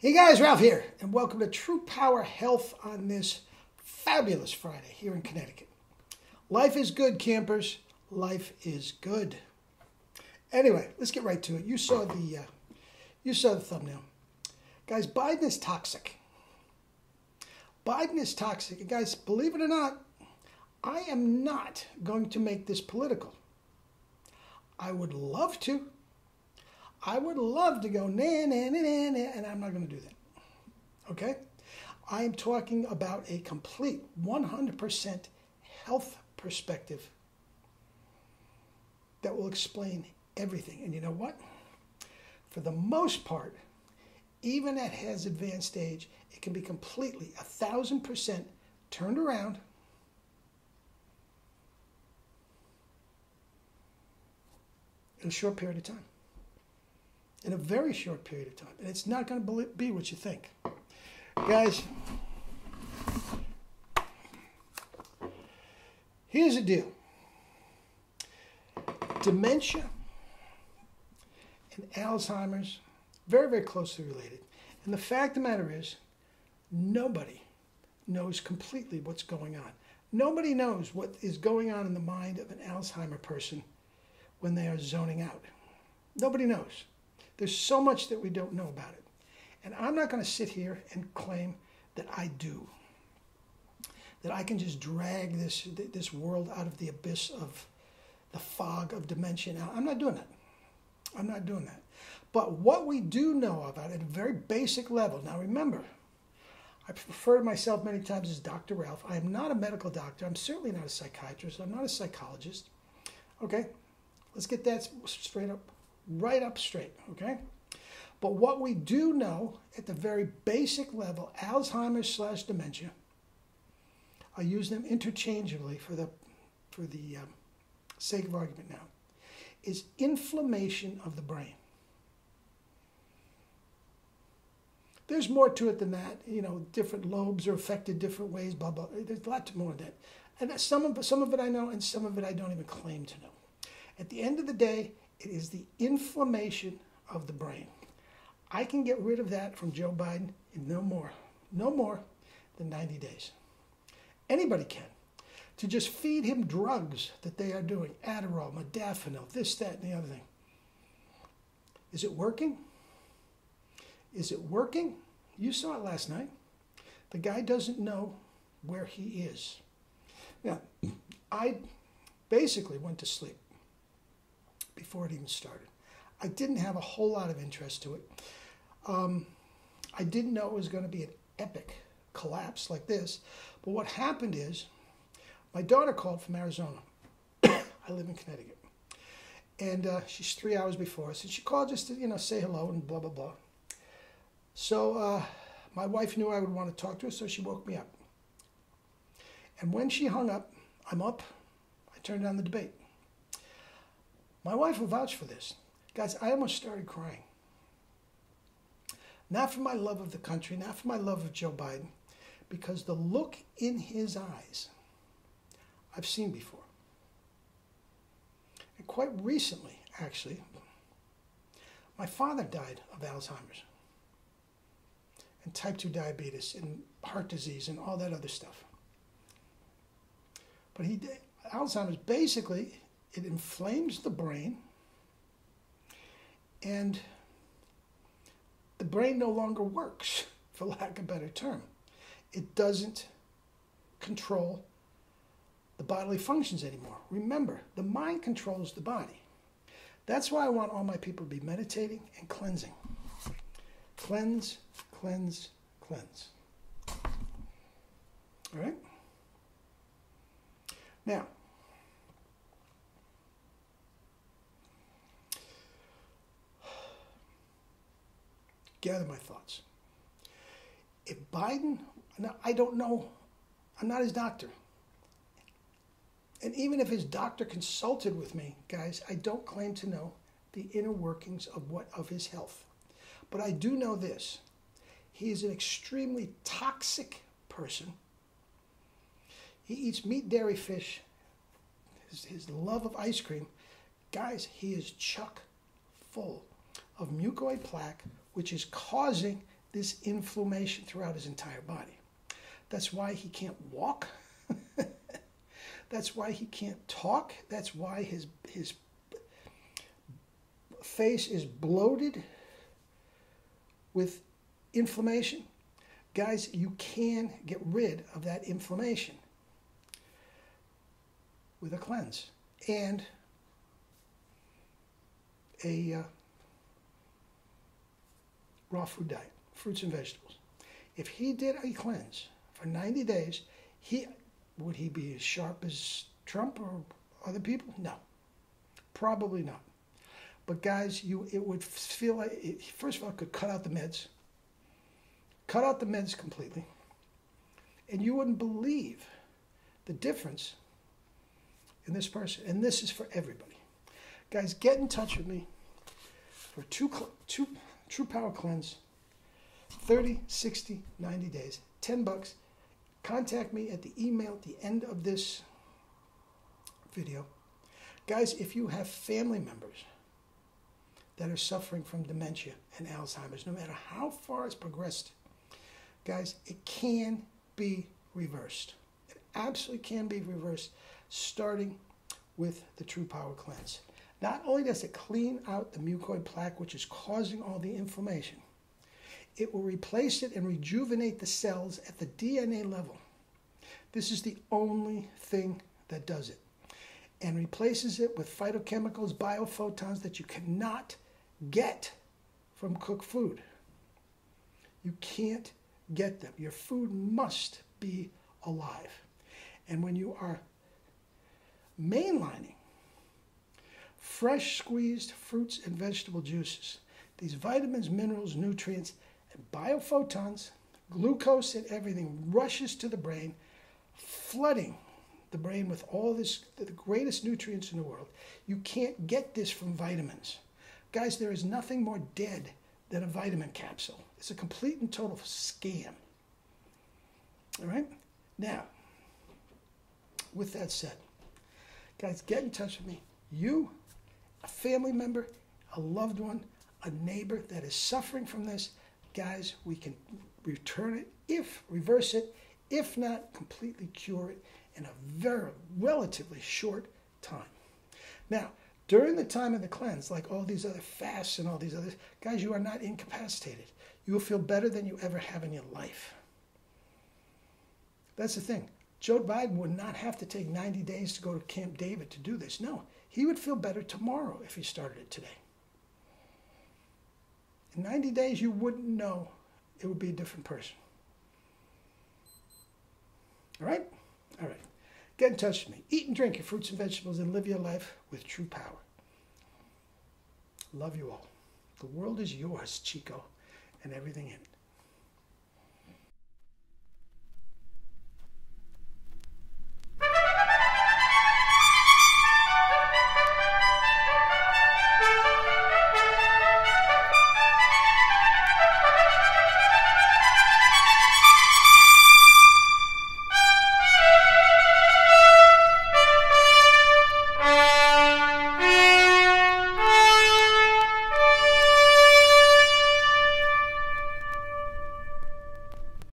Hey guys, Ralph here, and welcome to True Power Health on this fabulous Friday here in Connecticut. Life is good, campers. Life is good. Anyway, let's get right to it. You saw the thumbnail, guys. Biden is toxic. Biden is toxic, and guys. Believe it or not, I am not going to make this political. I would love to. I would love to go, nah, nah, nah, nah, nah, and I'm not going to do that. Okay? I am talking about a complete 100% health perspective that will explain everything. And you know what? For the most part, even at his advanced age, it can be completely 1,000% turned around in a short period of time. In a very short period of time. And it's not going to be what you think. Guys, here's the deal. Dementia and Alzheimer's, very, very closely related. And the fact of the matter is, nobody knows completely what's going on. Nobody knows what is going on in the mind of an Alzheimer person when they are zoning out. Nobody knows. There's so much that we don't know about it. And I'm not going to sit here and claim that I do. That I can just drag this world out of the abyss of the fog of dementia. Now, I'm not doing that. I'm not doing that. But what we do know about it at a very basic level. Now, remember, I refer to myself many times as Dr. Ralph. I am not a medical doctor. I'm certainly not a psychiatrist. I'm not a psychologist. Okay? Let's get that straight up. Right up straight, okay? But what we do know at the very basic level, Alzheimer's / dementia, I use them interchangeably for the sake of argument now, is inflammation of the brain. There's more to it than that. You know, different lobes are affected different ways, blah, blah. There's a lot more than that. And some of it I know, and some of it I don't even claim to know. At the end of the day, it is the inflammation of the brain. I can get rid of that from Joe Biden in no more than 90 days. Anybody can. To just feed him drugs that they are doing, Adderall, modafinil, this, that, and the other thing. Is it working? Is it working? You saw it last night. The guy doesn't know where he is. Now, I basically went to sleep before it even started. I didn't have a whole lot of interest to it. I didn't know it was going to be an epic collapse like this. But what happened is, my daughter called from Arizona. I live in Connecticut. And she's 3 hours before us. And she called just to, say hello and blah, blah, blah. So my wife knew I would want to talk to her, so she woke me up. And when she hung up, I'm up. I turned on the debate. My wife will vouch for this. Guys, I almost started crying. Not for my love of the country, not for my love of Joe Biden, because the look in his eyes I've seen before. And quite recently, actually, my father died of Alzheimer's and type 2 diabetes and heart disease and all that other stuff. But Alzheimer's, basically, it inflames the brain, and the brain no longer works, for lack of a better term. It doesn't control the bodily functions anymore. Remember, the mind controls the body. That's why I want all my people to be meditating and cleansing. Cleanse, cleanse, cleanse. All right? Now, gather my thoughts. If Biden, now I don't know, I'm not his doctor. And even if his doctor consulted with me, guys, I don't claim to know the inner workings of his health. But I do know this. He is an extremely toxic person. He eats meat, dairy, fish. His love of ice cream. Guys, he is chock full of mucoid plaque, which is causing this inflammation throughout his entire body. That's why he can't walk. That's why he can't talk. That's why his face is bloated with inflammation. Guys, you can get rid of that inflammation with a cleanse and a raw food diet, fruits and vegetables. If he did a cleanse for 90 days, would he be as sharp as Trump or other people? No, probably not. But guys, it would feel like, first of all, it could cut out the meds. Cut out the meds completely. And you wouldn't believe the difference in this person. And this is for everybody. Guys, get in touch with me for two True Power Cleanse, 30, 60, 90 days, $10. Contact me at the email at the end of this video. Guys, if you have family members that are suffering from dementia and Alzheimer's, no matter how far it's progressed, guys, it can be reversed. It absolutely can be reversed, starting with the True Power Cleanse. Not only does it clean out the mucoid plaque, which is causing all the inflammation, it will replace it and rejuvenate the cells at the DNA level. This is the only thing that does it. And replaces it with phytochemicals, biophotons that you cannot get from cooked food. You can't get them. Your food must be alive. And when you are mainlining fresh squeezed fruits and vegetable juices, these vitamins, minerals, nutrients, and biophotons, glucose and everything rushes to the brain, flooding the brain with all this, the greatest nutrients in the world. You can't get this from vitamins. Guys, there is nothing more dead than a vitamin capsule. It's a complete and total scam. All right? Now, with that said, guys, get in touch with me. You, a family member, a loved one, a neighbor that is suffering from this, guys, we can reverse it, if not completely cure it in a very relatively short time. Now, during the time of the cleanse, like all these other fasts and all these others, guys, you are not incapacitated. You will feel better than you ever have in your life. That's the thing. Joe Biden would not have to take 90 days to go to Camp David to do this. No, he would feel better tomorrow if he started it today. In 90 days, you wouldn't know. It would be a different person. All right? All right. Get in touch with me. Eat and drink your fruits and vegetables and live your life with true power. Love you all. The world is yours, Chico, and everything in it.